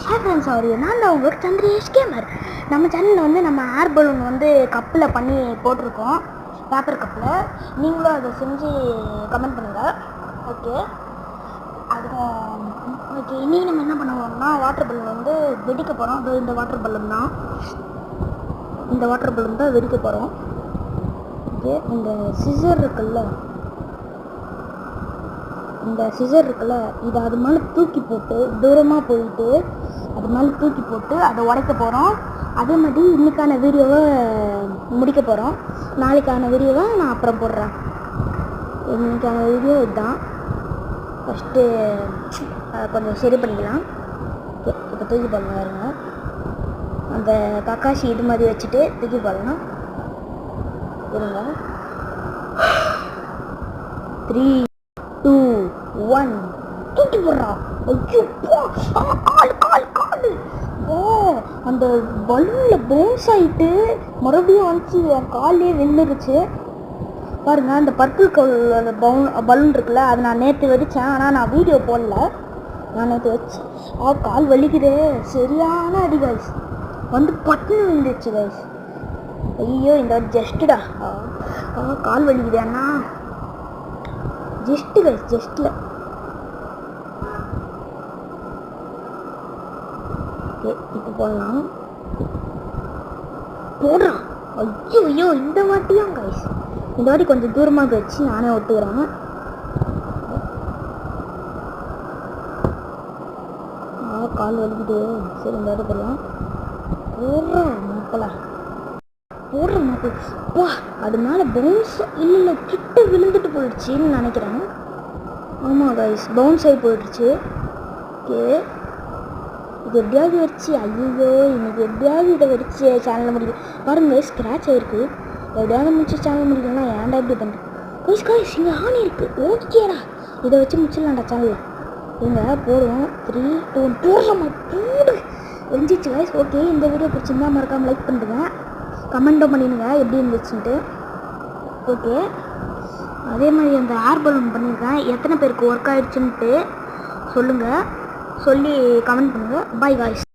Hi friends, நான் தான் உங்கள் சந்திரேஷ் கேமர். நம்ம சேனலில் வந்து நம்ம ஏர் பலூன் வந்து கப்பில் பண்ணி போட்டிருக்கோம், பேப்பர் கப்பில். நீங்களும் அதை செஞ்சு கமெண்ட் பண்ணுங்கள். ஓகே, ஓகே இன்றைக்கி நம்ம என்ன பண்ணுவோம்னா, வாட்டர் பலூன் வந்து வெடிக்க போகிறோம். அது இந்த வாட்டர் பலூன் தான், இந்த வாட்டர் பலூன் தான் வெடிக்க போகிறோம். ஓகே, இந்த சிசர் இருக்குல்ல, இதை அது மேலே தூக்கி போட்டு தூரமாக போயிட்டு அது மேலே தூக்கி போட்டு அதை உடைக்க போகிறோம். அதே மாதிரி இன்றைக்கான வீடியோவை முடிக்க போகிறோம். நாளைக்கான வீடியோவை நான் அப்புறம் போடுறேன். இன்றைக்கான வீடியோ இதுதான். ஃபஸ்ட்டு கொஞ்சம் சரி பண்ணிக்கலாம். ஓகே, இப்போ தூக்கி போடலாம். இருங்க, அந்த கக்காசி இது மாதிரி வச்சுட்டு தூக்கி போடலாம். இருங்க, 3, 2, 1 தூக்கி போடுறான். ஐயோ, கால் அந்த பலூனில் பவுன்ஸ் ஆகிட்டு மறுபடியும் வந்துச்சு, என் காலே வெந்துருச்சு. பாருங்க, அந்த பர்பிள் கலர் பலூன் இருக்குல்ல, அது நான் நேற்று வெடித்தேன். ஆனால் நான் வீடியோ போடல. நான் நேற்று வச்சேன். கால் வலிக்குது, சரியான அடி கைஸ். வந்து பட்டுன்னு விழுந்துச்சு கைஸ். ஐயோ, இந்த ஜஸ்ட்டுடா, கால் வலிக்குது அண்ணா. ஜஸ்ட்டு கைஸ், ஜஸ்ட்டில். ஓகே, இப்போ போடலாம். போடுறான். ஐயோ, இந்த வாட்டியும் கைஸ், இந்த வாட்டி கொஞ்சம் தூரமாக வச்சு நானே ஒட்டுக்கிறேன். கால் வலிக்குது. சரி, இந்த வாட்டி போடலாம். போடுற மாப்பிள்ளை அது மேலே பவுன்ஸ் இல்லை கிட்ட விழுந்துட்டு போயிடுச்சின்னு நினைக்கிறேன். ஆமாம் கைஸ், பவுன்ஸ் ஆகி போயிடுச்சு. ஓகே, இது எப்படியாவது வச்சு, ஐயோ இன்னைக்கு எப்படியாவது இதை வச்சு சேனலில் முடிக்கும். பாருங்க, ஸ்க்ராட்ச் ஆகிருக்கு. எப்படியாவது முடிச்சு சேனல் முடிக்கணும்னா ஏன்டா இப்படி பண்ணுறேன். கைஸ் இங்கே ஆணி இருக்குது. ஓகேடா, இதை வச்சு முடிச்சிடலாம்டா சேனலில். இங்கே போடுவோம். 3, 2 போடுறோமா, போடு வெஞ்சிச்சு கைஸ். ஓகே, இந்த வீடியோ பிடிச்சிருந்தா மறக்காமல் லைக் பண்ணுங்க, கமெண்ட்டும் பண்ணிடுங்க எப்படி இருந்துச்சுன்ட்டு. ஓகே, அதே மாதிரி அந்த ஏர் பலூன் பண்ணியிருக்கேன். எத்தனை பேருக்கு ஒர்க் ஆகிடுச்சுன்ட்டு சொல்லுங்கள், சொல்லி கமெண்ட் பண்ணுங்கள். Bye guys.